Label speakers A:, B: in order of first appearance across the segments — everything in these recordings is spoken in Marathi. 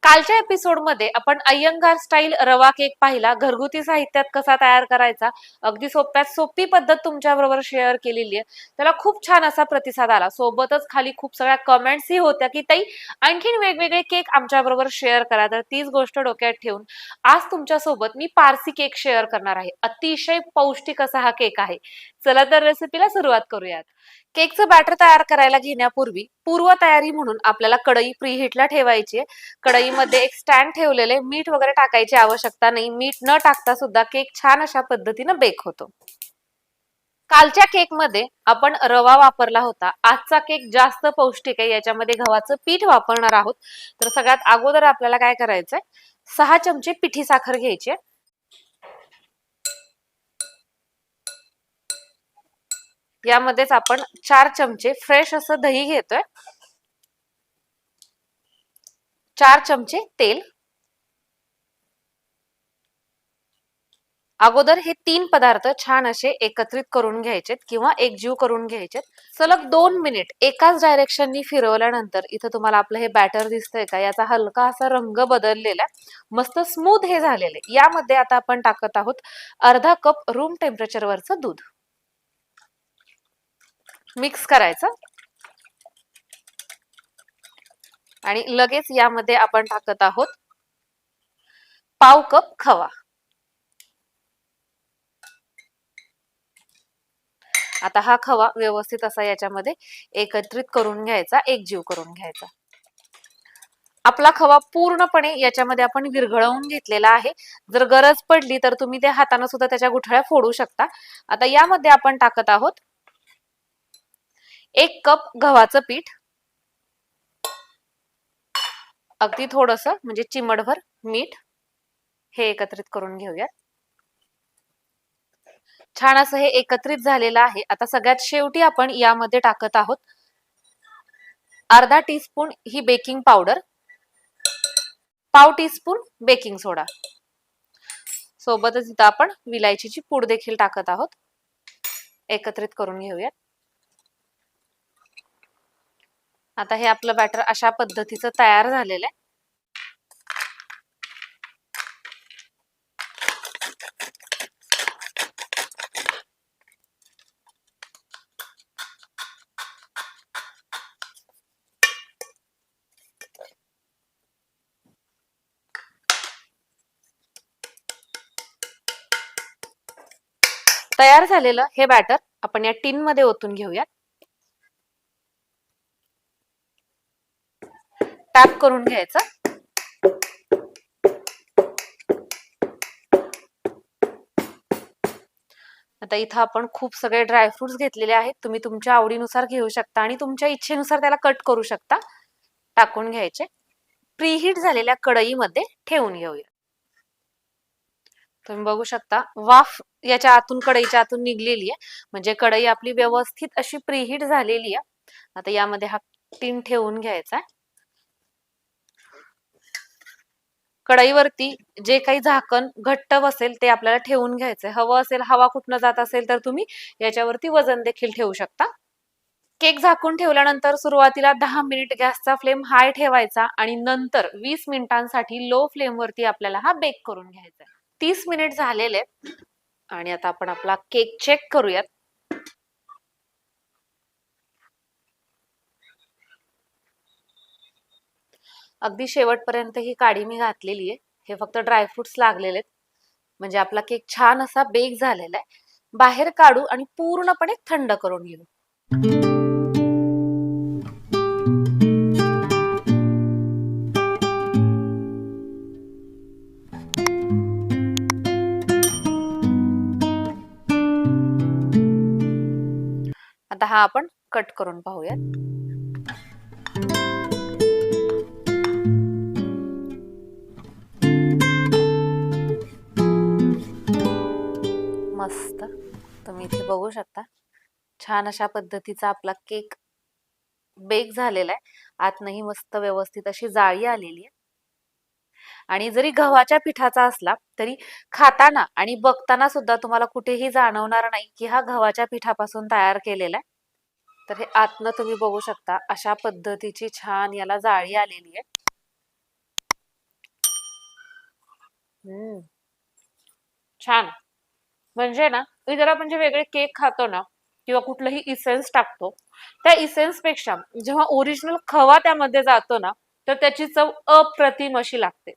A: कालच्या एपिसोडमध्ये आपण अय्यंगार स्टाईल रवा केक पाहिला. घरगुती साहित्यात कसा तयार करायचा, अगदी सोप्यात सोपी पद्धत तुमच्या बरोबर शेअर केलेली आहे. त्याला खूप छान असा प्रतिसाद आला. सोबतच खाली खूप सगळ्या कमेंट्सही होत्या की ताई आणखीन वेगवेगळे केक आमच्या बरोबर शेअर करा. तर तीच गोष्ट डोक्यात ठेवून आज तुमच्या सोबत मी पारसी केक शेअर करणार आहे. अतिशय पौष्टिक असा हा केक आहे. चला तर रेसिपीला सुरुवात करूयात. केकचं बॅटर तयार करायला घेण्यापूर्वी पूर्व तयारी म्हणून आपल्याला कढई प्रीहीटला ठेवायची आहे. कढईमध्ये एक स्टँड ठेवलेले, मीठ वगैरे टाकायची आवश्यकता नाही. मीठ न टाकता सुद्धा केक छान अशा पद्धतीने बेक होतो. कालच्या केक मध्ये आपण रवा वापरला होता. आजचा केक जास्त पौष्टिक आहे. याच्यामध्ये गव्हाचं पीठ वापरणार आहोत. तर सगळ्यात अगोदर आपल्याला काय करायचंय, 6 चमचे पिठी साखर घ्यायची. यामध्येच आपण 4 चमचे फ्रेश असं दही घेतोय, 4 चमचे तेल. अगोदर हे 3 पदार्थ छान असे एकत्रित करून घ्यायचेत किंवा एकजीव करून घ्यायचेत. सलग 2 मिनिट एकाच डायरेक्शननी फिरवल्यानंतर इथं तुम्हाला आपलं हे बॅटर दिसतंय का, याचा हलका असा रंग बदललेला, मस्त स्मूथ हे झालेले. यामध्ये आता आपण टाकत आहोत अर्धा कप रूम टेम्परेचरवरचं दूध. मिक्स करायचं आणि लगेच यामध्ये आपण टाकत आहोत पाव कप खवा. आता हा खवा व्यवस्थित असा याच्यामध्ये एकत्रित करून घ्यायचा, एकजीव करून घ्यायचा. आपला खवा पूर्णपणे याच्यामध्ये आपण विरघळवून घेतलेला आहे. जर गरज पडली तर तुम्ही त्या हाताने सुद्धा त्याच्या गुठळ्या फोडू शकता. आता यामध्ये आपण टाकत आहोत 1 कप गव्हाचं पीठ, अगदी थोडंसं म्हणजे चिमटभर मीठ. हे एकत्रित करून घेऊयात. छान असं हे एकत्रित झालेलं आहे. आता सगळ्यात शेवटी आपण यामध्ये टाकत आहोत अर्धा टीस्पून ही बेकिंग पावडर, पाव टीस्पून बेकिंग सोडा. सोबतच इथं आपण विलायचीची पूड देखील टाकत आहोत. एकत्रित करून घेऊयात. आता हे आपलं बॅटर अशा पद्धतीचं तयार झालेलं आहे. तयार झालेलं हे बॅटर आपण या टीन मध्ये ओतून घेऊयात. टॅप करून घ्यायचं. आता इथं आपण खूप सगळे ड्रायफ्रुट्स घेतलेले आहेत. तुम्ही तुमच्या आवडीनुसार घेऊ शकता आणि तुमच्या इच्छेनुसार त्याला कट करू शकता. टाकून घ्यायचे. प्रीहीट झालेल्या कढईमध्ये ठेवून घेऊया. तुम्ही बघू शकता वाफ याच्या आतून, कढईच्या आतून निघलेली आहे. म्हणजे कढई आपली व्यवस्थित अशी प्रीहीट झालेली आहे. आता यामध्ये हा टीन ठेवून घ्यायचा. कढईवरती जे काही झाकण घट्ट बसेल ते आपल्याला ठेवून घ्यायचंय. हवं असेल, हवा कुठनं जात असेल तर तुम्ही याच्यावरती वजन देखील ठेवू शकता. केक झाकून ठेवल्यानंतर सुरुवातीला 10 मिनिट गॅसचा फ्लेम हाय ठेवायचा आणि नंतर 20 मिनिटांसाठी लो फ्लेम वरती आपल्याला हा बेक करून घ्यायचा. 30 मिनिट झालेले आणि आता आपण आपला केक चेक करूयात. अगदी शेवटपर्यंत ही काडी मी घातलेली आहे. हे फक्त ड्रायफ्रुट्स लागलेले आहेत. म्हणजे आपला केक छान असा बेक झालेला आहे. बाहेर काढू आणि पूर्णपणे थंड करून घेऊ. आता हा आपण कट करून पाहूयात. मस्त, तुम्ही इथे बघू शकता छान अशा पद्धतीचा आपला केक बेक झालेला आहे. आतनही मस्त व्यवस्थित अशी जाळी आलेली आहे. आणि जरी गव्हाच्या पिठाचा असला तरी खाताना आणि बघताना सुद्धा तुम्हाला कुठेही जाणवणार नाही की हा गव्हाच्या पिठापासून तयार केलेला आहे. तर हे आतनं तुम्ही बघू शकता अशा पद्धतीची छान याला जाळी आलेली आहे. हम्म, छान. म्हणजे ना, मी जरा म्हणजे वेगळे केक खातो ना किंवा कुठलंही इसेन्स टाकतो, त्या इसेन्स पेक्षा जेव्हा ओरिजिनल खवा त्यामध्ये जातो ना, तर त्याची चव अप्रतिम अशी लागते.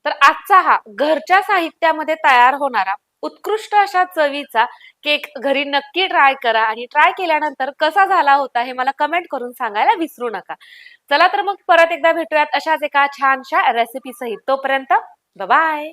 A: तर आजचा हा घरच्या साहित्यामध्ये तयार होणारा उत्कृष्ट अशा चवीचा केक घरी नक्की ट्राय करा आणि ट्राय केल्यानंतर कसा झाला होता हे मला कमेंट करून सांगायला विसरू नका. चला तर मग परत एकदा भेटूयात अशाच एका छानशा रेसिपी सहित. तोपर्यंत बाय.